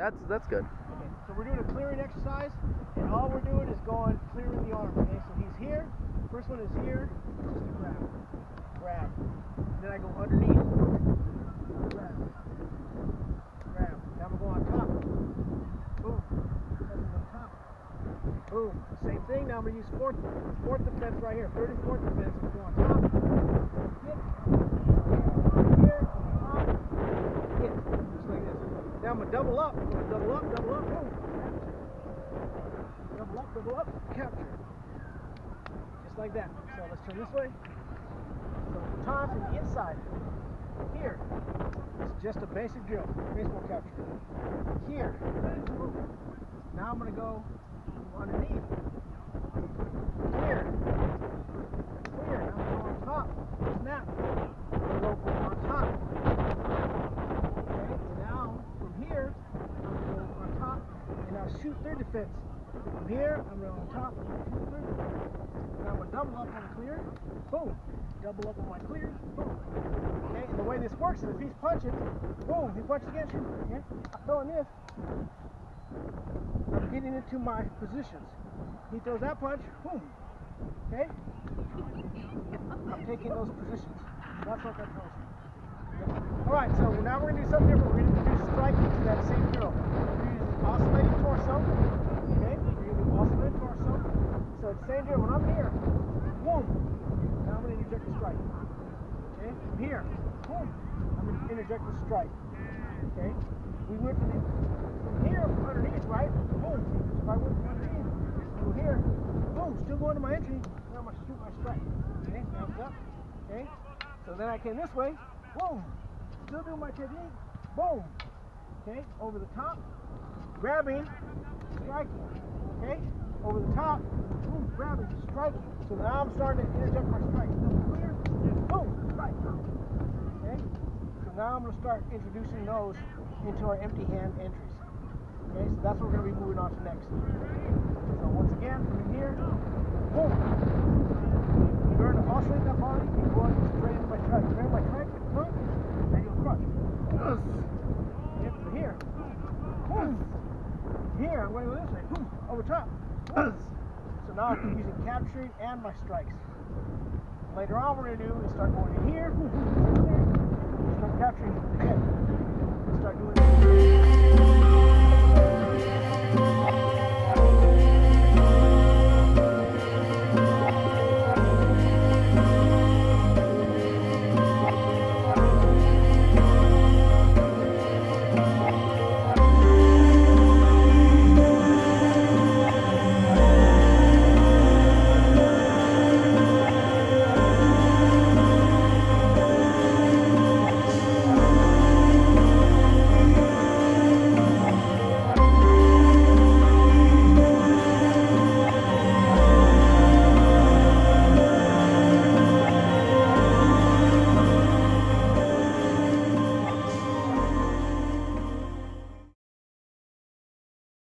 That's good. Okay, so we're doing a clearing exercise, and all we're doing is going clearing the arm. Okay, so he's here. First one is here. Just a grab. Grab. Then I go underneath. Grab. Grab. Now I'm going to go on top. Boom. Something on top. Boom. Same thing. Now I'm going to use fourth defense right here. Third and fourth defense. I'm going to go on top. Hit. Here. On top. Hit. Just like this. Now I'm going to double up. Double up. Double up. Boom. Double up. Double up. Capture. Just like that. So let's turn this way. So top from the inside. Here. It's just a basic drill. Baseball capture. Here. Now I'm going to go underneath. Here. Here. Now I'm going to go on top. Snap. I'm going to go on top. Okay. Now from here, I'm going to go on top. And I'll shoot third defense. From here, I'm going on top. Shoot third defense. Now I'm going to double up on the clear. Boom. Double up on my clear. Boom. Okay, and the way this works is if he's punching, boom, he punches against you. Okay, I'm throwing this. I'm getting into my positions. He throws that punch, boom. Okay? I'm taking those positions. That's what that tells me. Okay. Alright, so now we're going to do something different. We're going to introduce striking to that same drill. We're going to use oscillating torso. Okay? We're going to do oscillating torso. So it's the same drill. When I'm here, boom. Now I'm going to interject the strike. Okay? From here, boom. I'm going to interject the strike. Okay? We went from here, from underneath, right? Boom. So if I went from underneath, go here, boom. Still going to my entry. Now I'm going to shoot my strike. Okay? Hands up. Okay? So then I came this way. Boom. Still doing my technique. Boom. Okay? Over the top. Grabbing. Striking. Okay? Over the top. Boom. Grabbing. Striking. So now I'm starting to interject my strike. Clear. Boom. Strike. Okay? So now I'm going to start introducing those into our empty hand entries. Okay? So that's what we're going to be moving on to next. So once again, from here. Boom. You're going to oscillate that body and go straight into my strike. Remember my strike? Front. And you'll crush. Yep, so here. Boom. Here, I'm going to go this way. Boom. Over top. Boom. So now I'm using capturing and my strikes. Later on, what we're going to do is start going in here. Start capturing the head. Start doing